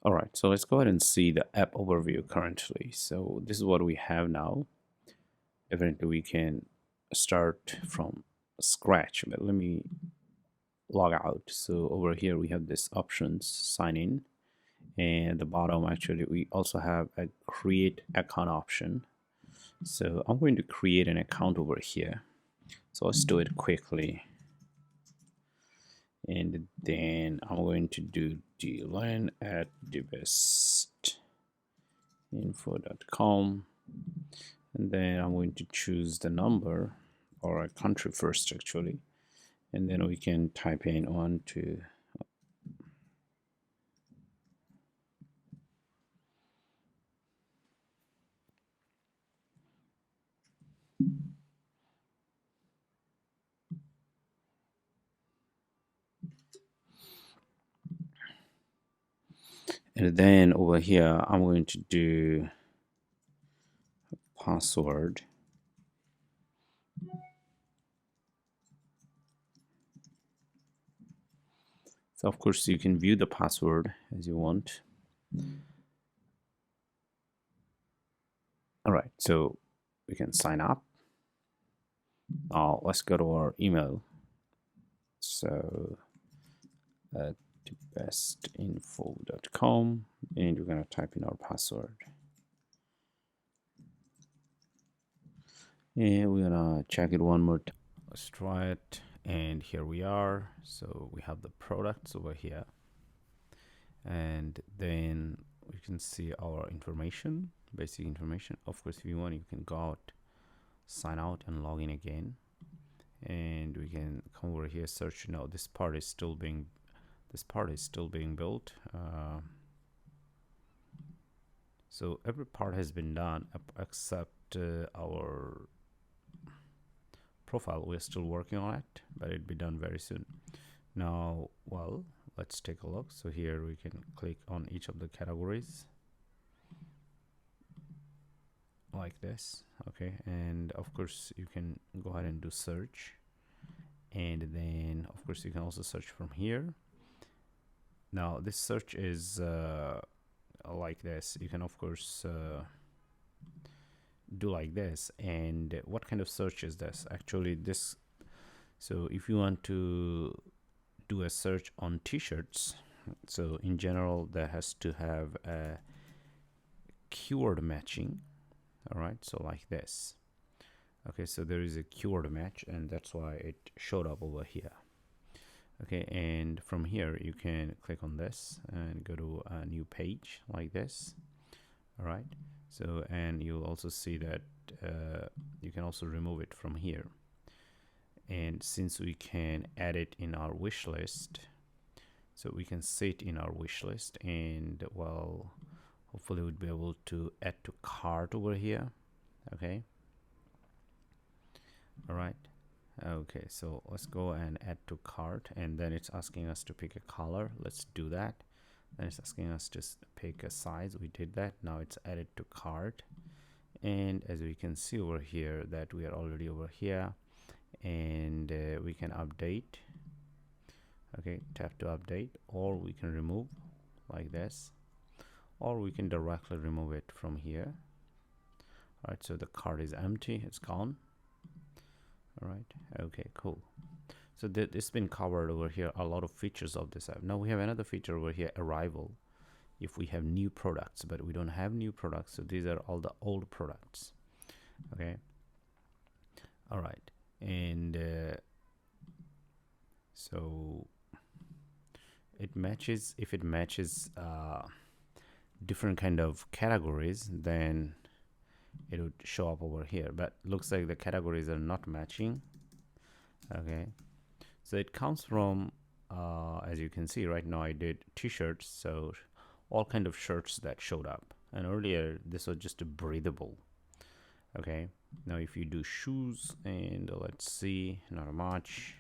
All right, so let's go ahead and see the app overview currently. So this is what we have now. Evidently, we can start from scratch, but let me log out. So over here, we have this options, sign in, and at the bottom, actually, we also have a create account option. So I'm going to create an account over here. So let's do it quickly. And then I'm going to do dlen at thebestinfo.com, and then I'm going to choose the number or a country first actually, and then we can type in on to and then over here I'm going to do password. So of course you can view the password as you want. All right, so we can sign up. Now let's go to our email. So at bestinfo.com, and we're going to type in our password. And we're gonna check it one more time. Let's try it. And here we are. So we have the products over here. And then we can see our information, basic information. Of course, if you want, you can go out, sign out, and log in again. And we can come over here, search. No, this part is still being built. So every part has been done except our profile. We're still working on it, but it'll be done very soon. Now, well, let's take a look. So here we can click on each of the categories like this. Okay, and of course you can go ahead and do search, and then of course you can also search from here. Now this search is like this. You can of course do like this. And what kind of search is this? Actually this, so if you want to do a search on t-shirts, so in general that has to have a keyword matching. All right, so like this. Okay, so there is a keyword match, and that's why it showed up over here. Okay, and from here you can click on this and go to a new page like this. All right, so and you'll also see that you can also remove it from here. And since we can add it in our wish list, so we can see it in our wish list, and well, hopefully we'll be able to add to cart over here. Okay, all right. Okay, so let's go and add to cart, and then it's asking us to pick a color. Let's do that. Then it's asking us to pick a size. We did that. Now it's added to cart, and as we can see over here that we are already over here, and we can update. Okay, tap to update, or we can remove like this, or we can directly remove it from here. All right, so the cart is empty, it's gone. All right, okay, cool. So it's been covered over here, a lot of features of this app. Now we have another feature over here, arrival. If we have new products, but we don't have new products, so these are all the old products. Okay, all right, and so it matches. If it matches different kind of categories, then it would show up over here, but looks like the categories are not matching. Okay, so it comes from as you can see right now I did t-shirts, so all kind of shirts that showed up, and earlier this was just a breathable. Okay, now if you do shoes, and let's see, not much,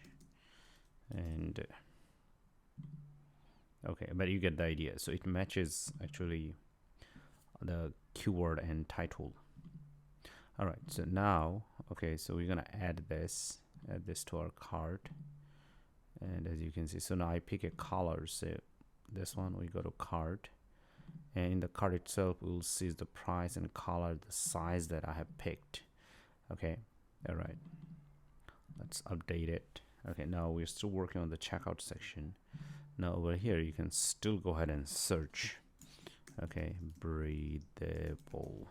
and okay, but you get the idea. So it matches actually the keyword and title. All right, so now, okay, so we're gonna add this to our cart, and as you can see, so now I pick a color. So this one, we go to cart, and in the card itself we will see the price and color, the size that I have picked. Okay, all right, let's update it. Okay, now we're still working on the checkout section. Now over here you can still go ahead and search. Okay, breathable.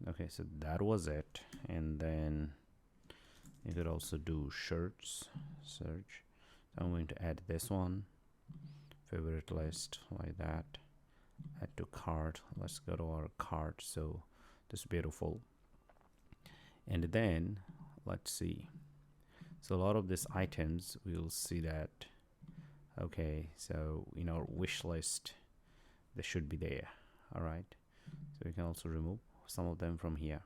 Okay, so that was it. And then you could also do shirts search. So I'm going to add this one, favorite list, like that, add to cart. Let's go to our cart. So this is beautiful. And then let's see, so a lot of these items we'll see that, okay, so in our wish list they should be there. All right, so we can also remove some of them from here.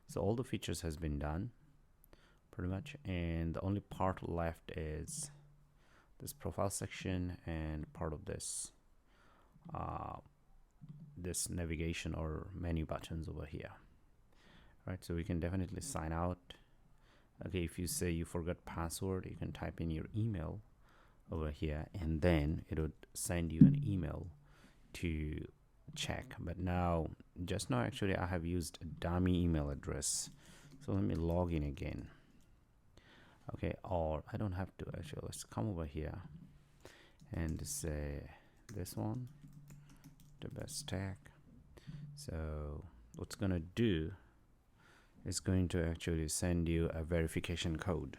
So all the features has been done pretty much, and the only part left is this profile section and part of this this navigation or menu buttons over here. Right, so we can definitely sign out. Okay, if you say you forgot password, you can type in your email over here, and then it would send you an email to check. But now, just now actually I have used a dummy email address, so let me log in again. Okay, or I don't have to actually. Let's come over here and say this one, the best tag. So what's gonna do, it's going to actually send you a verification code.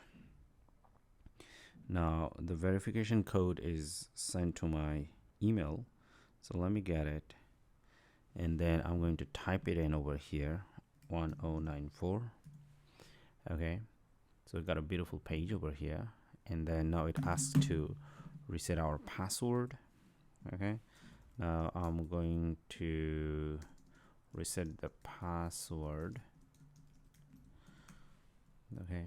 Now the verification code is sent to my email, so let me get it, and then I'm going to type it in over here, 1094. Okay, so we got a beautiful page over here, and then now it asks to reset our password. Okay, now I'm going to reset the password. Okay,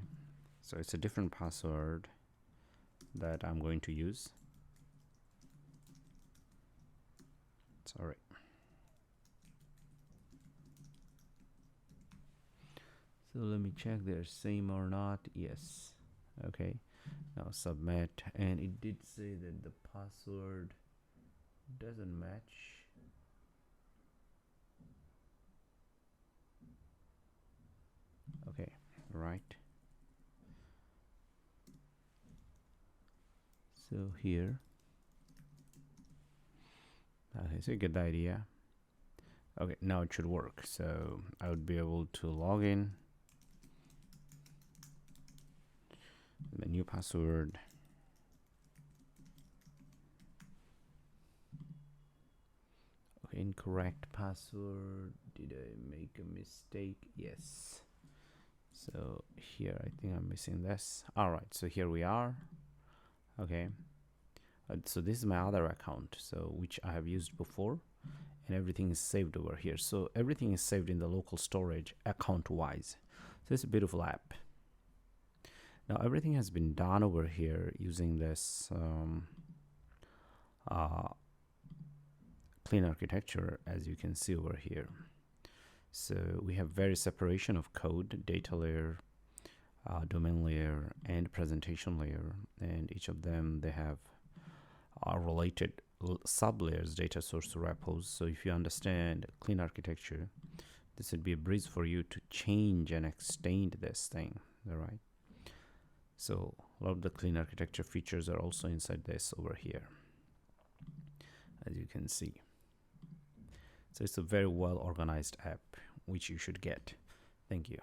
so it's a different password that I'm going to use. Sorry. So let me check they're same or not. Yes. Okay, now submit, and it did say that the password doesn't match. Okay, right. So here, okay, so you get the idea. Okay, now it should work. So I would be able to log in, the new password. Okay, incorrect password. Did I make a mistake? Yes. So here I think I'm missing this. All right, so here we are. Okay, so this is my other account, so which I have used before, and everything is saved over here. So everything is saved in the local storage account wise. So it's a beautiful app. Now everything has been done over here using this clean architecture, as you can see over here. So we have various separation of code, data layer, domain layer, and presentation layer, and each of them they have related sub layers, data source repos. So if you understand clean architecture, this would be a breeze for you to change and extend this thing. All right, so a lot of the clean architecture features are also inside this over here, as you can see. So it's a very well organized app which you should get. Thank you.